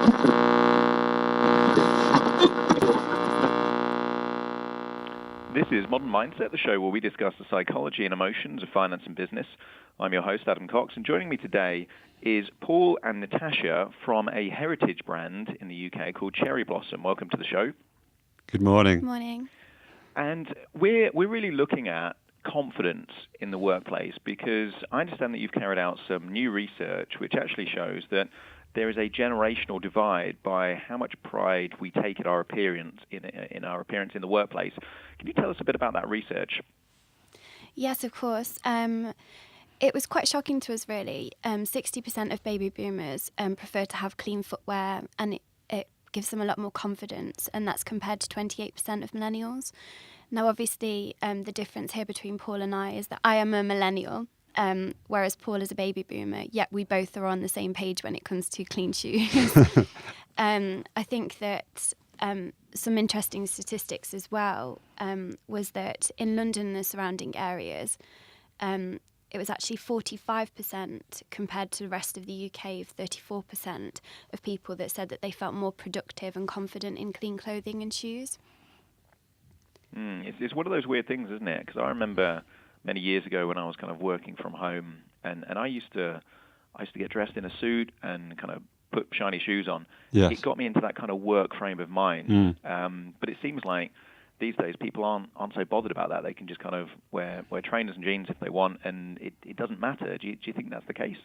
This is Modern Mindset, the show where we discuss the psychology and emotions of finance and business. I'm your host, Adam Cox, and joining me today is Paul and Natasha from a heritage brand in the UK called Cherry Blossom. Welcome to the show. Good morning. Good morning. And we're really looking at confidence in the workplace because I understand that you've carried out some new research which actually shows that there is a generational divide by how much pride we take in our appearance in our appearance in the workplace. Can you tell us a bit about that research? Yes, of course. It was quite shocking to us, really. 60% of baby boomers prefer to have clean footwear, and it gives them a lot more confidence, and that's compared to 28% of millennials. Now, obviously, the difference here between Paul and I is that I am a millennial, whereas Paul is a baby boomer, yet we both are on the same page when it comes to clean shoes. I think that some interesting statistics as well was that in London and the surrounding areas, it was actually 45% compared to the rest of the UK of 34% of people that said that they felt more productive and confident in clean clothing and shoes. It's one of those weird things, isn't it? Because I remember many years ago when I was kind of working from home, and I used to get dressed in a suit and kind of put shiny shoes on. Yes. It got me into that kind of work frame of mind. But it seems like these days people aren't so bothered about that. They can just kind of wear trainers and jeans if they want, and it doesn't matter. Do you think that's the case?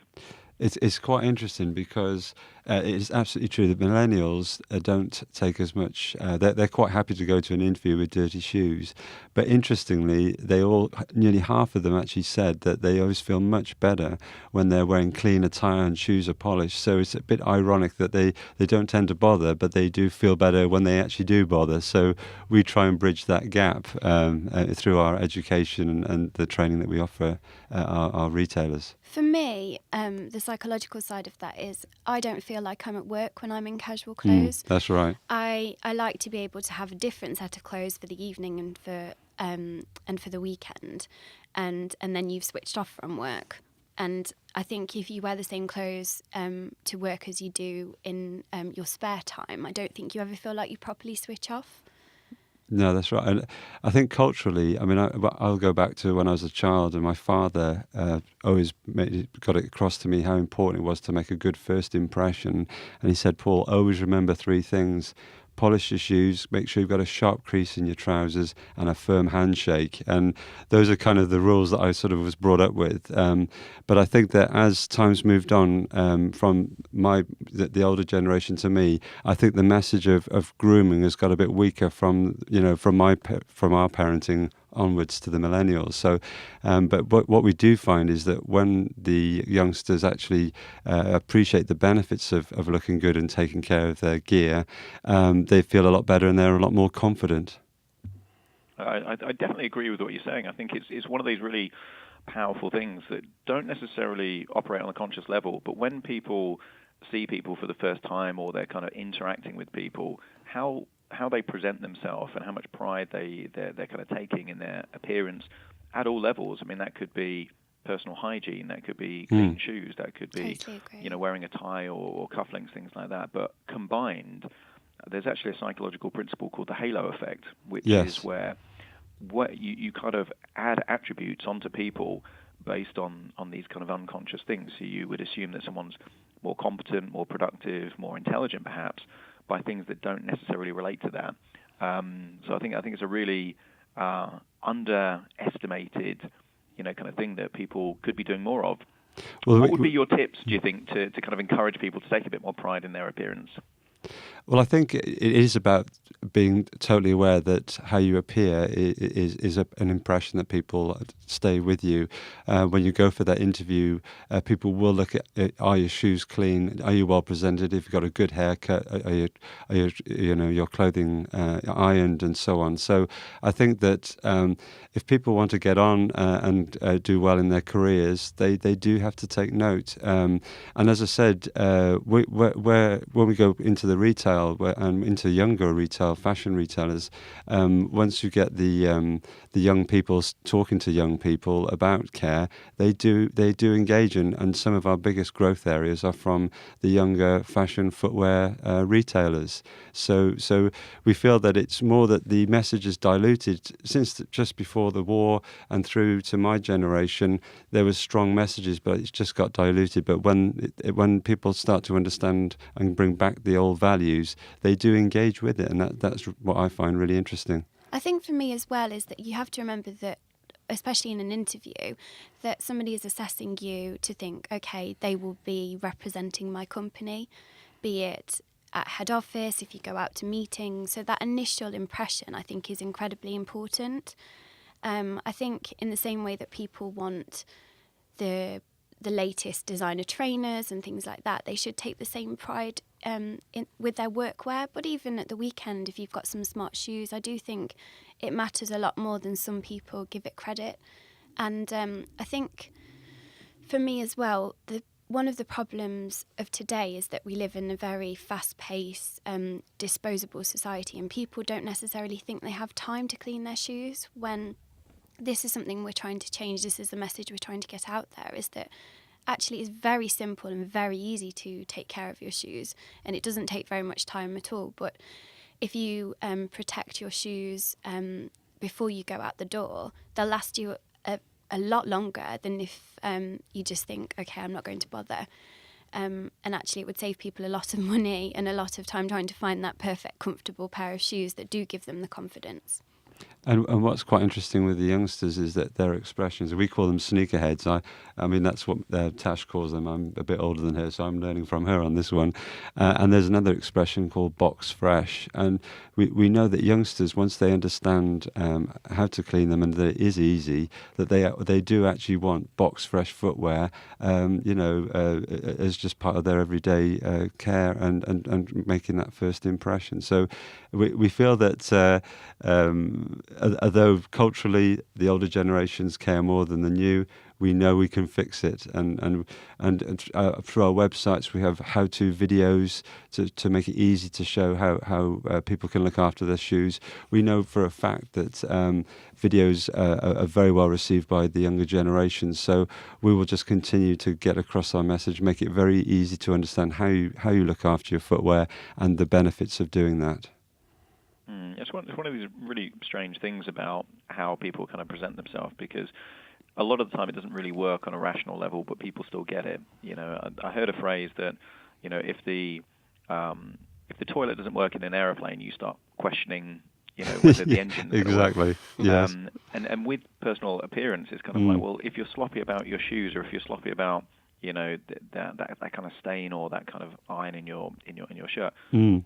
It's quite interesting because it's absolutely true that millennials don't take as much. They're quite happy to go to an interview with dirty shoes, but interestingly, nearly half of them actually said that they always feel much better when they're wearing clean attire and shoes are polished. So it's a bit ironic that they don't tend to bother, but they do feel better when they actually do bother. So we try and bridge that gap through our education and the training that we offer our retailers. For me, the psychological side of that is I don't feel like I'm at work when I'm in casual clothes. That's right. I like to be able to have a different set of clothes for the evening and for the weekend, and then you've switched off from work. And I think if you wear the same clothes to work as you do in your spare time, I don't think you ever feel like you properly switch off. No, that's right. And I think culturally, I mean, I'll go back to when I was a child, and my father always got it across to me how important it was to make a good first impression. And he said, Paul, always remember three things. Polish your shoes, make sure you've got a sharp crease in your trousers and a firm handshake. And those are kind of the rules that I sort of was brought up with. But I think that as time's moved on from the older generation to me, I think the message of grooming has got a bit weaker from our parenting onwards to the millennials. So, but what we do find is that when the youngsters actually appreciate the benefits of looking good and taking care of their gear, they feel a lot better and they're a lot more confident. I definitely agree with what you're saying. I think it's one of these really powerful things that don't necessarily operate on a conscious level, but when people see people for the first time or they're kind of interacting with people, how they present themselves and how much pride they're kind of taking in their appearance at all levels. I mean, that could be personal hygiene, that could be clean shoes, that could be wearing a tie or cufflinks, things like that. But combined, there's actually a psychological principle called the halo effect, which is where you kind of add attributes onto people based on these kind of unconscious things. So you would assume that someone's more competent, more productive, more intelligent perhaps, by things that don't necessarily relate to that. So I think it's a really underestimated, kind of thing that people could be doing more of. Well, what would be your tips, do you think, to kind of encourage people to take a bit more pride in their appearance? Well, I think it is about being totally aware that how you appear is an impression that people stay with you. When you go for that interview, people will look at, are your shoes clean? Are you well presented? If you've got a good haircut, are your clothing ironed and so on. So I think that if people want to get on and do well in their careers, they do have to take note. And as I said, when we go into the the retail and into younger retail, fashion retailers, once you get the young people talking to young people about care, they do engage in, and some of our biggest growth areas are from the younger fashion footwear retailers. So we feel that it's more that the message is diluted since just before the war and through to my generation. There was strong messages, but it's just got diluted. But when people start to understand and bring back the old values, they do engage with it, and that's what I find really interesting. I think for me as well is that you have to remember that, especially in an interview, that somebody is assessing you to think, okay, they will be representing my company, be it at head office, if you go out to meetings. So that initial impression, I think, is incredibly important. I think in the same way that people want the latest designer trainers and things like that, they should take the same pride with their workwear. But even at the weekend, if you've got some smart shoes, I do think it matters a lot more than some people give it credit. And I think for me as well, one of the problems of today is that we live in a very fast-paced, disposable society, and people don't necessarily think they have time to clean their shoes, when this is something we're trying to change. This is the message we're trying to get out there, is that actually it's very simple and very easy to take care of your shoes, and it doesn't take very much time at all. But if you protect your shoes before you go out the door, they'll last you a lot longer than if you just think, okay, I'm not going to bother. And actually it would save people a lot of money and a lot of time trying to find that perfect, comfortable pair of shoes that do give them the confidence. And what's quite interesting with the youngsters is that their expressions, we call them sneakerheads. I mean, that's what Tash calls them. I'm a bit older than her, so I'm learning from her on this one. And there's another expression called box fresh. And we know that youngsters, once they understand how to clean them, and that it is easy, that they do actually want box fresh footwear, as just part of their everyday care and making that first impression. So we feel that although culturally the older generations care more than the new, we know we can fix it. And through our websites, we have how-to videos to make it easy to show how people can look after their shoes. We know for a fact that videos are very well received by the younger generations. So we will just continue to get across our message, make it very easy to understand how you look after your footwear and the benefits of doing that. It's one of these really strange things about how people kind of present themselves, because a lot of the time it doesn't really work on a rational level, but people still get it. I heard a phrase that, if the toilet doesn't work in an aeroplane, you start questioning, whether the engine's exactly. Yes. And with personal appearance, it's kind of like, well, if you're sloppy about your shoes, or if you're sloppy about that kind of stain or that kind of iron in your shirt,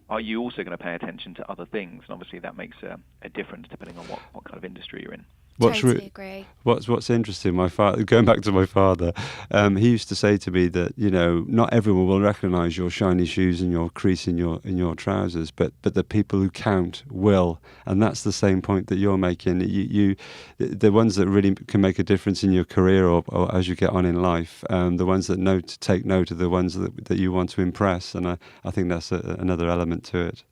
are you also going to pay attention to other things? And obviously that makes a difference depending on what kind of industry you're in. Totally agree. What's interesting, my father, going back to my father, he used to say to me that not everyone will recognise your shiny shoes and your crease in your trousers, but the people who count will, and that's the same point that you're making. The ones that really can make a difference in your career or as you get on in life, the ones that take note are the ones that you want to impress, and I think that's another element to it.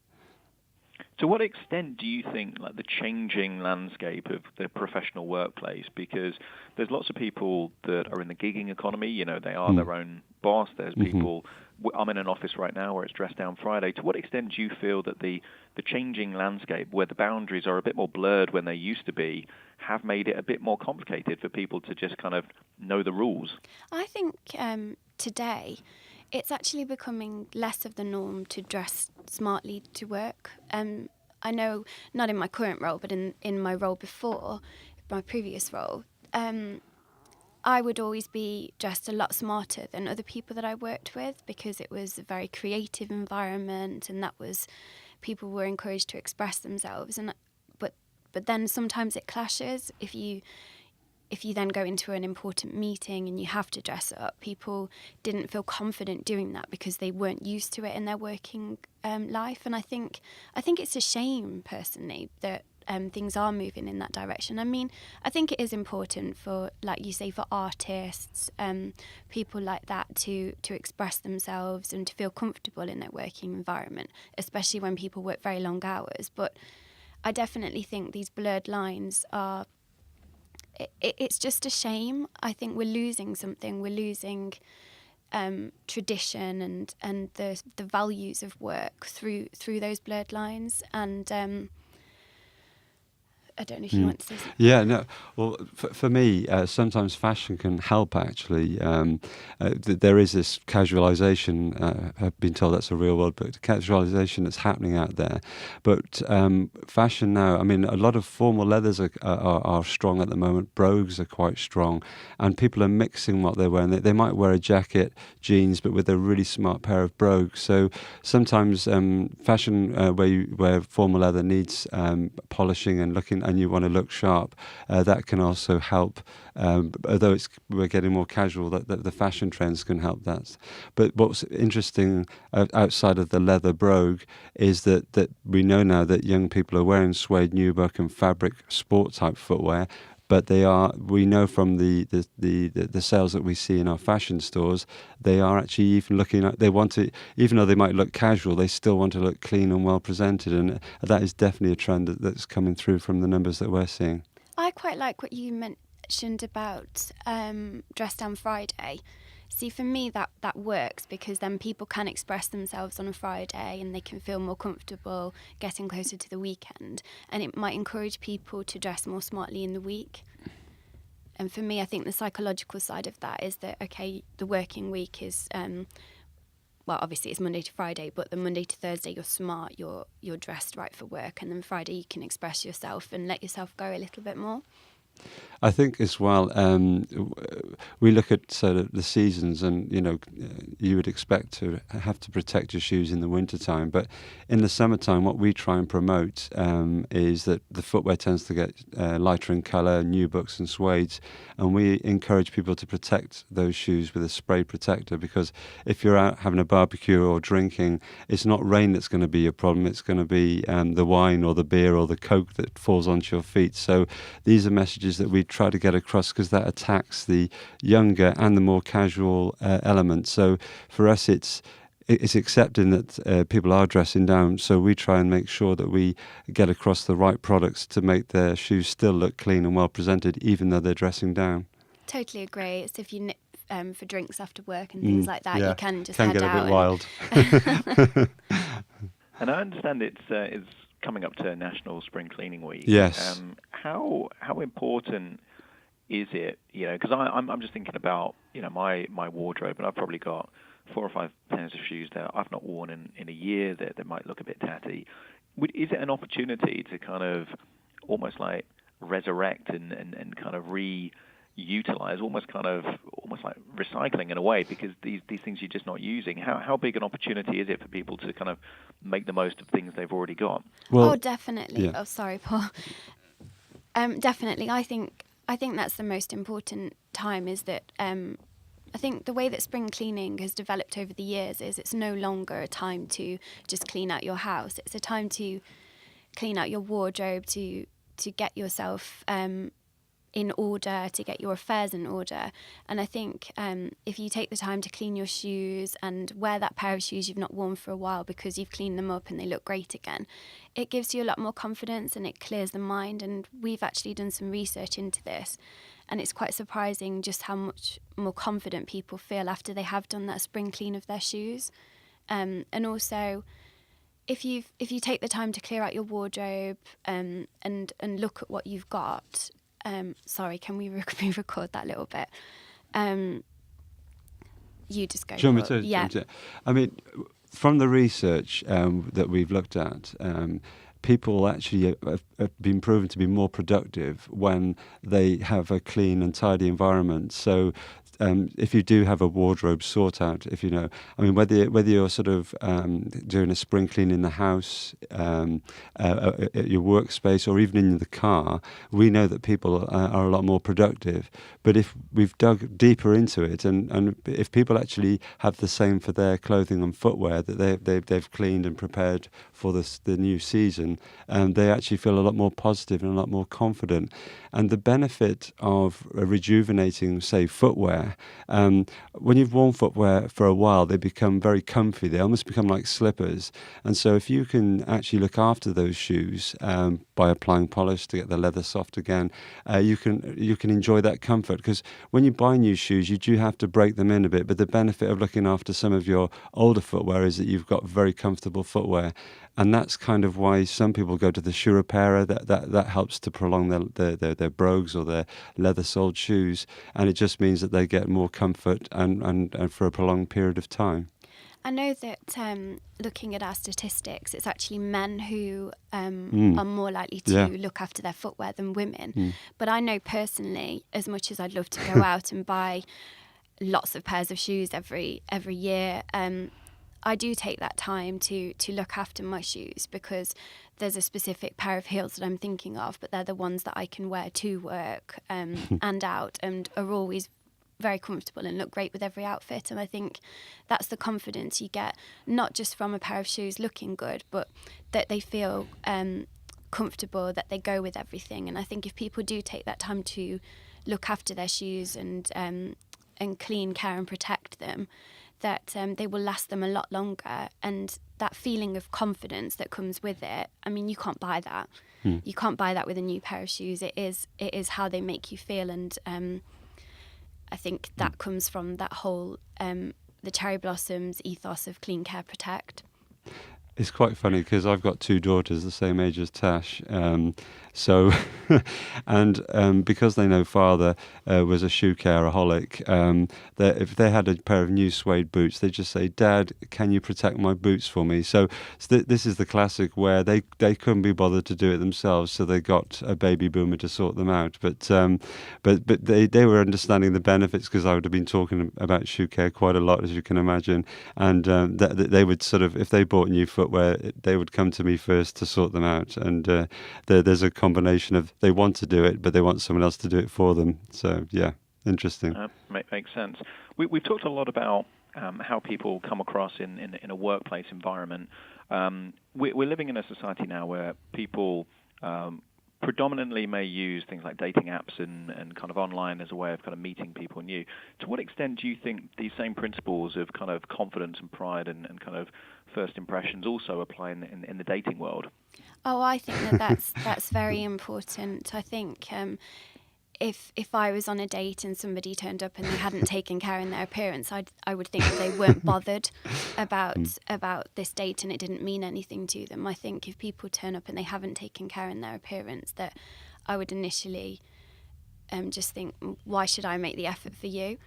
To what extent do you think the changing landscape of the professional workplace, because there's lots of people that are in the gigging economy, they are their own boss, there's people, I'm in an office right now where it's dress down Friday. To what extent do you feel that the changing landscape, where the boundaries are a bit more blurred when they used to be, have made it a bit more complicated for people to just kind of know the rules? I think today it's actually becoming less of the norm to dress smartly to work. I know, not in my current role, but in my role before, my previous role, I would always be dressed a lot smarter than other people that I worked with, because it was a very creative environment, and people were encouraged to express themselves. But then sometimes it clashes. If you then go into an important meeting and you have to dress up, people didn't feel confident doing that because they weren't used to it in their working life. And I think it's a shame, personally, that things are moving in that direction. I mean, I think it is important for, like you say, for artists, people like that to express themselves and to feel comfortable in their working environment, especially when people work very long hours. But I definitely think these blurred lines are, it's just a shame. I think we're losing something. We're losing tradition and the values of work through those blurred lines. And I don't know if you want to say something. Yeah, no. Well, for me, sometimes fashion can help, actually. There is this casualisation. I've been told that's a real word, but casualisation that's happening out there. But fashion now, I mean, a lot of formal leathers are strong at the moment. Brogues are quite strong. And people are mixing what they're wearing. They might wear a jacket, jeans, but with a really smart pair of brogues. So sometimes fashion where formal leather needs polishing and looking, and you want to look sharp, that can also help. Although we're getting more casual, that the fashion trends can help that. But what's interesting outside of the leather brogue is that we know now that young people are wearing suede, nubuck, and fabric sport type footwear. But we know from the sales that we see in our fashion stores, they are actually even looking at, they want to, even though they might look casual, they still want to look clean and well presented. And that is definitely a trend that's coming through from the numbers that we're seeing. I quite like what you mentioned about Dress Down Friday. See, for me, that works because then people can express themselves on a Friday and they can feel more comfortable getting closer to the weekend. And it might encourage people to dress more smartly in the week. And for me, I think the psychological side of that is that, okay, the working week is, well, obviously it's Monday to Friday, but the Monday to Thursday you're smart, you're dressed right for work. And then Friday you can express yourself and let yourself go a little bit more. I think as well, we look at sort of the seasons, and you would expect to have to protect your shoes in the wintertime, but in the summertime what we try and promote is that the footwear tends to get lighter in colour, nubucks and suedes, and we encourage people to protect those shoes with a spray protector, because if you're out having a barbecue or drinking, it's not rain that's going to be your problem, it's going to be the wine or the beer or the Coke that falls onto your feet. So these are messages that we try to get across, because that attacks the younger and the more casual element. So for us, it's accepting that people are dressing down, so we try and make sure that we get across the right products to make their shoes still look clean and well presented, even though they're dressing down. Totally agree. It's if you nip for drinks after work and things like that, you can just can head get a out bit wild. And I understand it's coming up to National Spring Cleaning Week. Yes. How important is it? Because I'm just thinking about my wardrobe, and I've probably got 4 or 5 pairs of shoes that I've not worn in a year that might look a bit tatty. Is it an opportunity to kind of almost like resurrect and kind of reutilize, almost like recycling in a way, because these things you're just not using? How big an opportunity is it for people to kind of make the most of things they've already got? Well, definitely. Yeah. Oh, sorry, Paul. Definitely. I think that's the most important time, is that I think the way that spring cleaning has developed over the years is it's no longer a time to just clean out your house. It's a time to clean out your wardrobe, to get yourself in order, to get your affairs in order. And I think if you take the time to clean your shoes and wear that pair of shoes you've not worn for a while because you've cleaned them up and they look great again, it gives you a lot more confidence and it clears the mind. And we've actually done some research into this, and it's quite surprising just how much more confident people feel after they have done that spring clean of their shoes. And also, if you take the time to clear out your wardrobe and look at what you've got. Sorry, can we re-record that little bit? You just go. Do you want me to? Yeah. I mean, from the research that we've looked at, people actually have been proven to be more productive when they have a clean and tidy environment. So if you do have a wardrobe sort out, if you know, I mean, whether you're sort of doing a spring clean in the house, at your workspace, or even in the car, we know that people are a lot more productive. But if we've dug deeper into it, and if people actually have the same for their clothing and footwear that they've cleaned and prepared for the new season, they actually feel a lot more positive and a lot more confident. And the benefit of rejuvenating, say, footwear, when you've worn footwear for a while, they become very comfy. They almost become like slippers. And so if you can actually look after those shoes by applying polish to get the leather soft again, you can enjoy that comfort. Because when you buy new shoes, you do have to break them in a bit. But the benefit of looking after some of your older footwear is that you've got very comfortable footwear. And that's kind of why some people go to the shoe repairer. That helps to prolong their brogues or their leather-soled shoes, and it just means that they get more comfort and for a prolonged period of time. I know that looking at our statistics, it's actually men who are more likely to look after their footwear than women. But I know personally, as much as I'd love to go out and buy lots of pairs of shoes every year, I do take that time to look after my shoes, because there's a specific pair of heels that I'm thinking of, but they're the ones that I can wear to work and out, and are always very comfortable and look great with every outfit. And I think that's the confidence you get, not just from a pair of shoes looking good, but that they feel comfortable, that they go with everything. And I think if people do take that time to look after their shoes and clean, care and protect them, that they will last them a lot longer. And that feeling of confidence that comes with it, I mean, you can't buy that. You can't buy that with a new pair of shoes. It is how they make you feel. And I think that comes from that whole the Cherry Blossoms ethos of clean, care, protect. It's quite funny because I've got two daughters the same age as Tash. So, and because they know father was a shoe careaholic, if they had a pair of new suede boots, they just say, "Dad, can you protect my boots for me?" So this is the classic where they couldn't be bothered to do it themselves, so they got a baby boomer to sort them out. But they were understanding the benefits, because I would have been talking about shoe care quite a lot, as you can imagine, and they would sort of, if they bought new footwear, they would come to me first to sort them out. And there's a combination of they want to do it, but they want someone else to do it for them. So yeah, interesting. Makes sense. We've talked a lot about how people come across in a workplace environment. We're living in a society now where people predominantly may use things like dating apps and kind of online as a way of kind of meeting people new. To what extent do you think these same principles of kind of confidence and pride and kind of first impressions also apply in the dating world? Oh, I think that's very important. I think if I was on a date and somebody turned up and they hadn't taken care in their appearance, I would think that they weren't bothered about this date and it didn't mean anything to them. I think if people turn up and they haven't taken care in their appearance, that I would initially just think, why should I make the effort for you?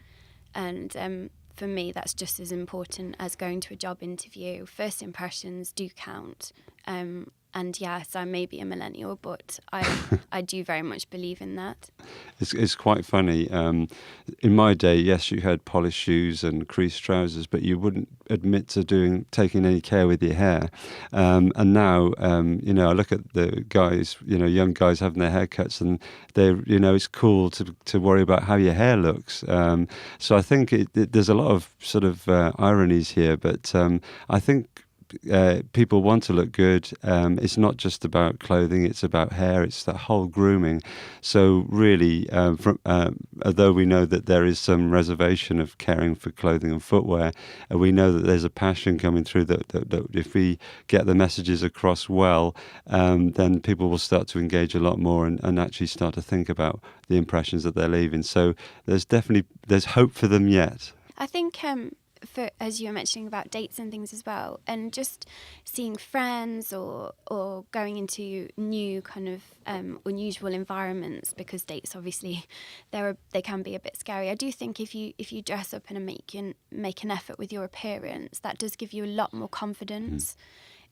And for me, that's just as important as going to a job interview. First impressions do count. And yes, I may be a millennial, but I do very much believe in that. It's quite funny. In my day, yes, you had polished shoes and creased trousers, but you wouldn't admit to taking any care with your hair. And now, I look at the guys, young guys having their haircuts, and it's cool to worry about how your hair looks. So I think there's a lot of sort of ironies here, but I think people want to look good. It's not just about clothing, it's about hair, it's that whole grooming. So really, although we know that there is some reservation of caring for clothing and footwear, we know that there's a passion coming through that if we get the messages across well, then people will start to engage a lot more and actually start to think about the impressions that they're leaving. So there's hope for them yet. I think as you were mentioning about dates and things as well, and just seeing friends or going into new kind of unusual environments, because dates obviously they can be a bit scary. I do think if you dress up and make an effort with your appearance, that does give you a lot more confidence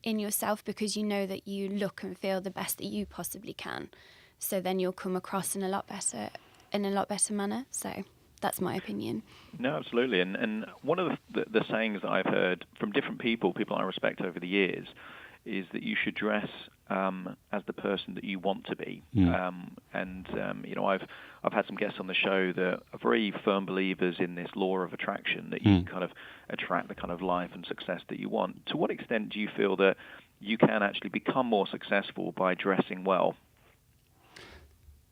in yourself, because you know that you look and feel the best that you possibly can. So then you'll come across in a lot better manner. So That's my opinion. No, absolutely. And one of the sayings that I've heard from different people I respect over the years, is that you should dress as the person that you want to be. I've had some guests on the show that are very firm believers in this law of attraction, that you can kind of attract the kind of life and success that you want. To what extent do you feel that you can actually become more successful by dressing well?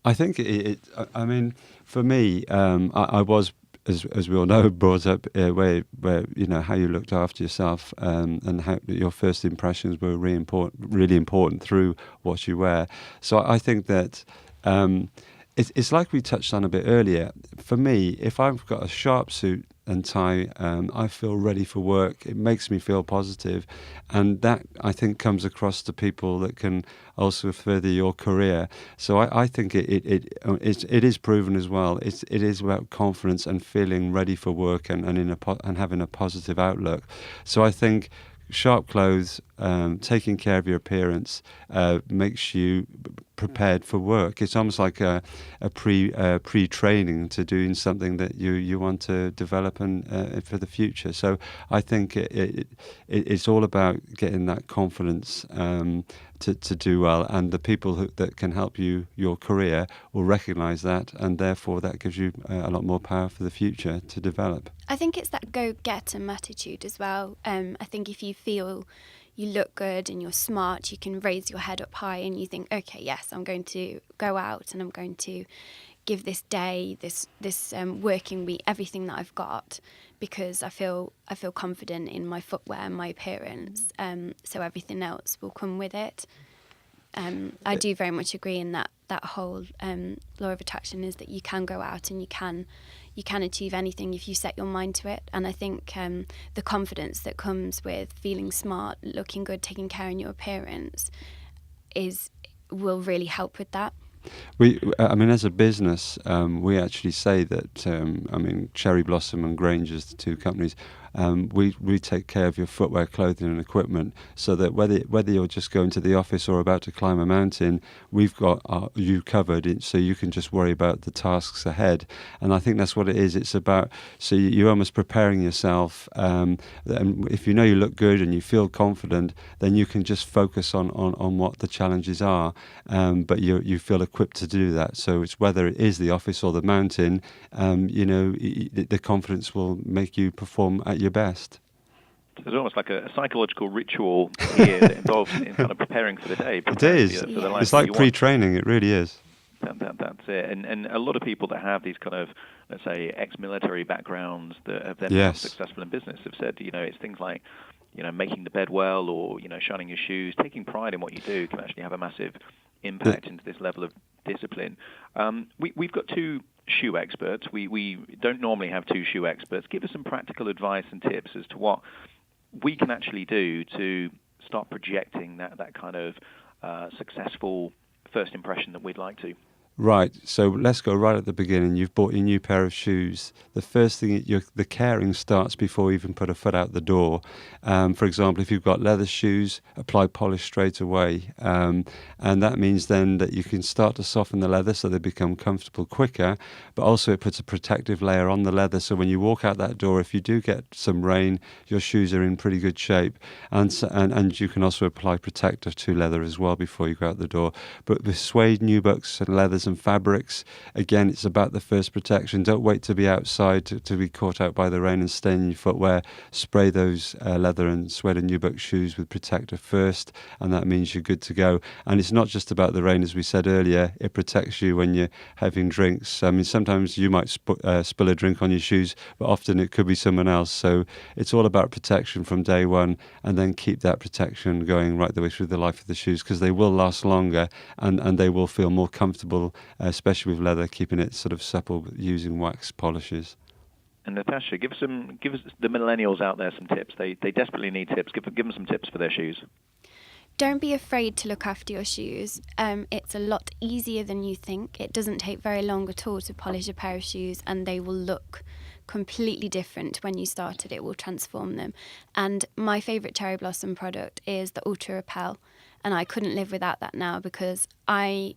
I think I mean, for me, I was, as we all know, brought up where how you looked after yourself, and how your first impressions were really important through what you wear. So I think that it's like we touched on a bit earlier. For me, if I've got a sharp suit and tie, I feel ready for work. It makes me feel positive, and that, I think, comes across to people that can also further your career. So I think it is proven as well. It is about confidence and feeling ready for work, and having a positive outlook. So I think sharp clothes, taking care of your appearance, makes you prepared for work. It's almost like a pre-training to doing something that you want to develop and for the future. So I think it's all about getting that confidence to do well, and the people that can help your career will recognise that, and therefore that gives you a lot more power for the future to develop. I think it's that go-getter attitude as well. I think if you feel you look good and you're smart, you can raise your head up high and you think, okay, yes, I'm going to go out and I'm going to give this day, this working week, everything that I've got, because I feel confident in my footwear and my appearance. So everything else will come with it. I do very much agree in that whole law of attraction is that you can go out and you can achieve anything if you set your mind to it. And I think the confidence that comes with feeling smart, looking good, taking care of your appearance will really help with that. As a business, we actually say that, Cherry Blossom and Granger's, the two companies, we take care of your footwear, clothing and equipment, so that whether you're just going to the office or about to climb a mountain, we've got you covered, so you can just worry about the tasks ahead. And I think that's what it is. It's about, so you're almost preparing yourself, and if you know you look good and you feel confident, then you can just focus on what the challenges are, but you feel equipped to do that. So it's whether it is the office or the mountain, the confidence will make you perform at your best. There's almost like a psychological ritual here that involves in kind of preparing for the day. It is. For the life it's like pre-training. Want. It really is. That's it. And a lot of people that have these kind of, let's say, ex-military backgrounds that have then become successful in business have said, it's things like, making the bed well, or, shining your shoes, taking pride in what you do can actually have a massive impact into this level of discipline. We've got two shoe experts. We don't normally have two shoe experts. Give us some practical advice and tips as to what we can actually do to start projecting that kind of successful first impression that we'd like to. Right, so let's go right at the beginning. You've bought your new pair of shoes. The first thing, the caring starts before you even put a foot out the door. For example, if you've got leather shoes, apply polish straight away. And that means then that you can start to soften the leather so they become comfortable quicker, but also it puts a protective layer on the leather, so when you walk out that door, if you do get some rain, your shoes are in pretty good shape. And you can also apply protector to leather as well before you go out the door. But with suede, nubucks and leathers and fabrics, again, it's about the first protection. Don't wait to be outside to be caught out by the rain and stain your footwear. Spray those leather and suede and nubuck shoes with protector first, and that means you're good to go. And it's not just about the rain, as we said earlier. It protects you when you're having drinks. Sometimes you might spill a drink on your shoes, but often it could be someone else. So it's all about protection from day one, and then keep that protection going right the way through the life of the shoes, because they will last longer and they will feel more comfortable, especially with leather, keeping it sort of supple using wax polishes. And Natasha, give us the millennials out there some tips. They desperately need tips. Give them some tips for their shoes. Don't be afraid to look after your shoes. It's a lot easier than you think. It doesn't take very long at all to polish a pair of shoes, and they will look completely different when you started. It will transform them. And my favourite Cherry Blossom product is the Ultra Repel, and I couldn't live without that now, because a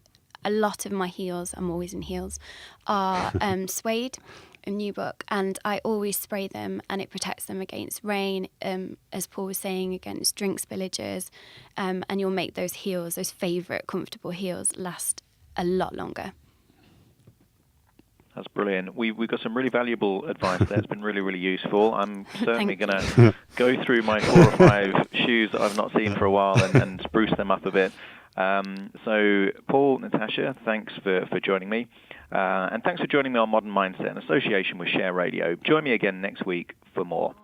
lot of my heels, I'm always in heels, are suede, new book, and I always spray them, and it protects them against rain, as Paul was saying, against drink spillages, and you'll make those heels, those favourite comfortable heels, last a lot longer. That's brilliant. We've got some really valuable advice there. It's been really, really useful. I'm certainly going to go through my 4 or 5 shoes that I've not seen for a while and spruce them up a bit. So, Paul, Natasha, thanks for joining me. And thanks for joining me on Modern Mindset in association with Share Radio. Join me again next week for more.